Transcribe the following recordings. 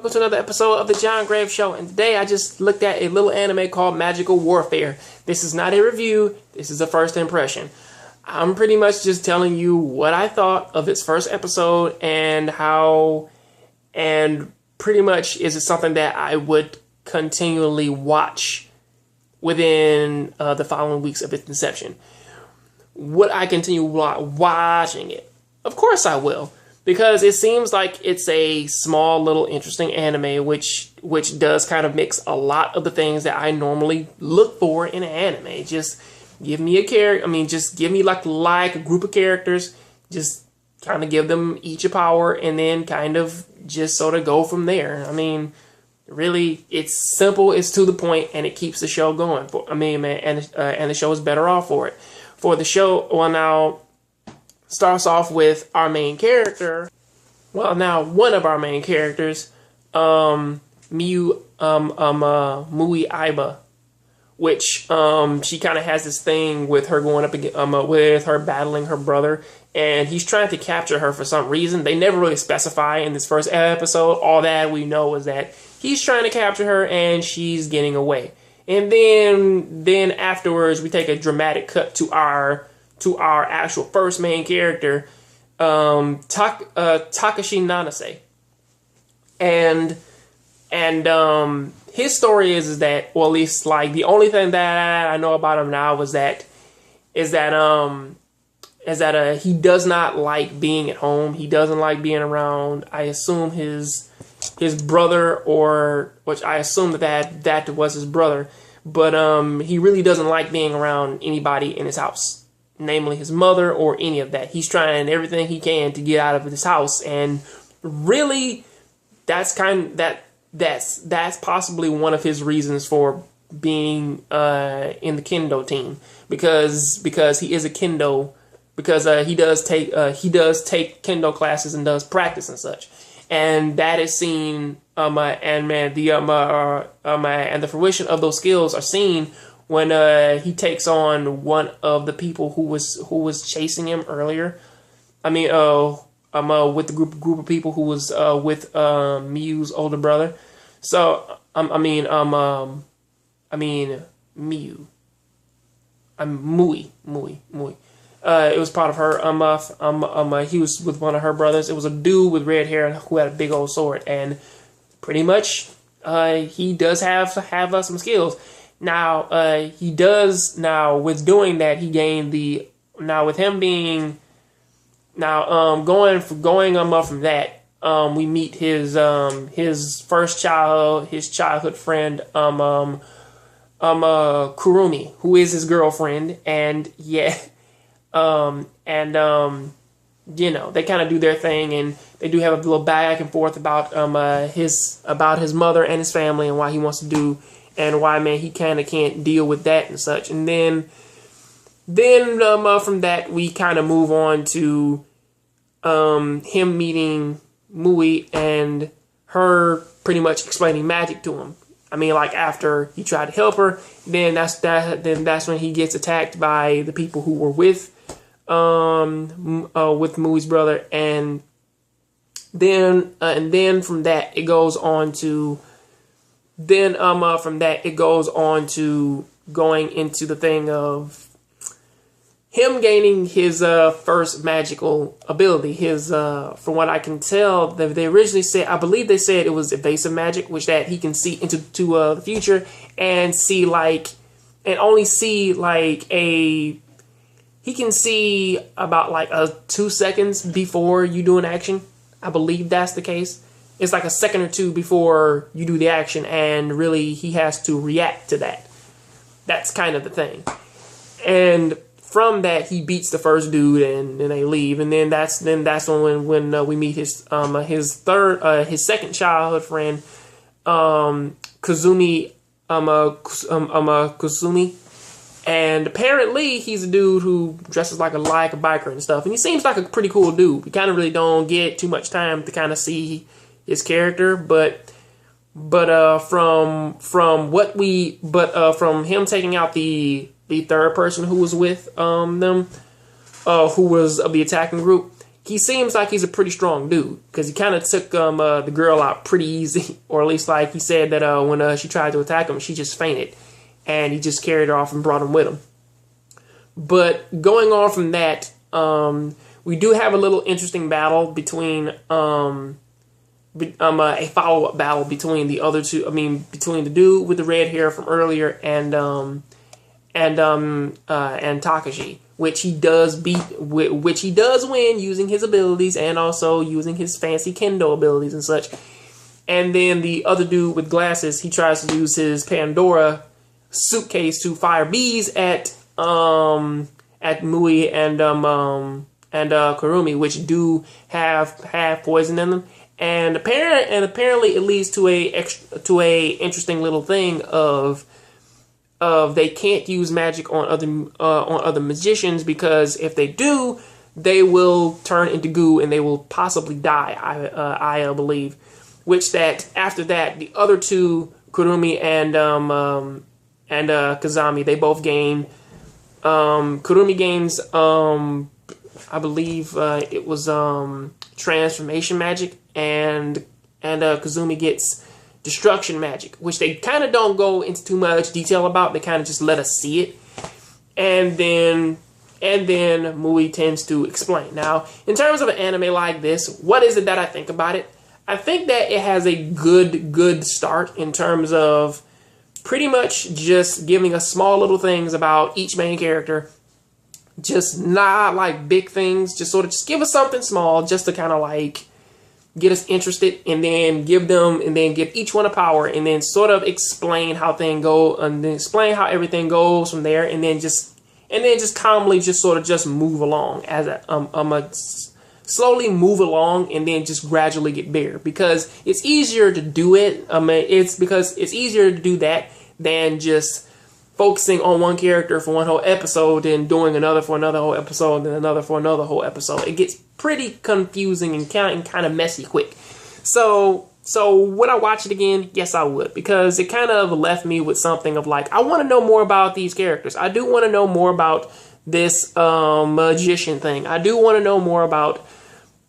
Welcome to another episode of the John Graves Show, and today I just looked at a little anime called Magical Warfare. This is not a review, this is a first impression. I'm pretty much just telling you what I thought of its first episode and pretty much is it something that I would continually watch within the following weeks of its inception. Would I continue watching it? Of course I will. Because it seems like it's a small, little, interesting anime, which does kind of mix a lot of the things that I normally look for in an anime. Just give me a character. Just give me like a group of characters. Just kind of give them each a power, and then kind of just sort of go from there. Really, it's simple. It's to the point, and it keeps the show going. And the show is better off for it. For the show, now. Starts off with our main character. Well, now one of our main characters, Mui Aiba, which she kind of has this thing with her going up against, with her battling her brother, and he's trying to capture her for some reason. They never really specify in this first episode. All that we know is that he's trying to capture her and she's getting away. And then afterwards, we take a dramatic cut to our actual first main character, Takashi Nanase. And his story is that, or at least like the only thing that I know about him now is that he does not like being at home. He doesn't like being around, I assume his brother, or which I assume that was his brother, but he really doesn't like being around anybody in his house. Namely his mother or any of that. He's trying everything he can to get out of his house, and really, that's possibly one of his reasons for being in the kendo team, because he is a kendo, because he does take kendo classes and does practice and such, and that is seen and the fruition of those skills are seen when he takes on one of the people who was chasing him earlier. With the group of people who was with Miu's older brother. So Miu. Mui. It was part of her. He was with one of her brothers. It was a dude with red hair who had a big old sword, and pretty much he does have some skills. Now, he does, with doing that, he gained with him being, going from that, we meet his childhood friend, Kurumi, who is his girlfriend, and yeah, they kind of do their thing, and they do have a little back and forth about his mother and his family and why he wants to do. And why, he kind of can't deal with that and such. And then from that, we kind of move on to him meeting Mui and her pretty much explaining magic to him. After he tried to help her, then that's when he gets attacked by the people who were with Mui's brother. And then from that, it goes on to. From that, it goes on to going into the thing of him gaining his first magical ability. From what I can tell, they originally said, I believe they said it was evasive magic, which that he can see into the future and see he can see about 2 seconds before you do an action. I believe that's the case. It's like a second or two before you do the action, and really he has to react to that. That's kind of the thing. And from that, he beats the first dude, and then they leave. And then that's when we meet his second childhood friend, Kazumi Kusumi. And apparently he's a dude who dresses like a biker and stuff, and he seems like a pretty cool dude. We kind of really don't get too much time to kind of see his character, but from him taking out the third person who was with them, who was of the attacking group, he seems like he's a pretty strong dude because he kind of took the girl out pretty easy, or at least like he said that when she tried to attack him, she just fainted, and he just carried her off and brought him with him. But going on from that, we do have a little interesting battle between a follow-up battle between the other two. I mean, between the dude with the red hair from earlier and Takashi, which he does win using his abilities and also using his fancy kendo abilities and such. And then the other dude with glasses, he tries to use his Pandora suitcase to fire bees at Mui and Kurumi, which do have poison in them. And apparently it leads to a interesting little thing of they can't use magic on other magicians, because if they do, they will turn into goo and they will possibly die. I believe, which that after that the other two, Kurumi and Kazami, they both gain. Kurumi gains I believe it was transformation magic, and Kazumi gets destruction magic, which they kind of don't go into too much detail about. They kind of just let us see it, and then Mui tends to explain. Now, in terms of an anime like this, what is it that I think about it? I think that it has a good start in terms of pretty much just giving us small little things about each main character. Just not like big things, just sort of just give us something small just to kind of like get us interested, and then give each one a power, and then sort of explain how things go, and then explain how everything goes from there, and then just calmly just sort of just move along as slowly move along, and then just gradually get bigger, because it's easier to do it. It's easier to do that than just focusing on one character for one whole episode and doing another for another whole episode and another for another whole episode. It gets pretty confusing and kind of messy quick. So would I watch it again? Yes, I would, because it kind of left me with something of like, I want to know more about these characters. I do want to know more about this magician thing. I do want to know more about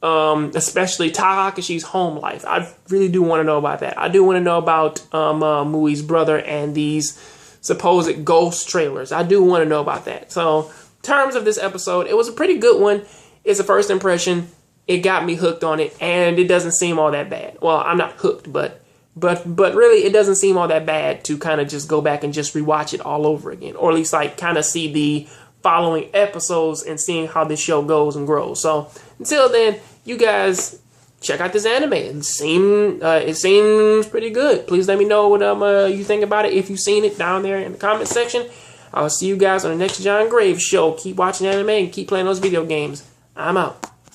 especially Takashi's home life. I really do want to know about that. I do want to know about Mui's brother and these supposed ghost trailers. I do want to know about that. So, in terms of this episode, it was a pretty good one. It's a first impression. It got me hooked on it, and it doesn't seem all that bad. Well, I'm not hooked, but really, it doesn't seem all that bad to kind of just go back and just rewatch it all over again, or at least like kind of see the following episodes and seeing how this show goes and grows. So, until then, you guys check out this anime. It seems pretty good. Please let me know what you think about it if you've seen it down there in the comment section. I'll see you guys on the next John Graves show. Keep watching anime and keep playing those video games. I'm out.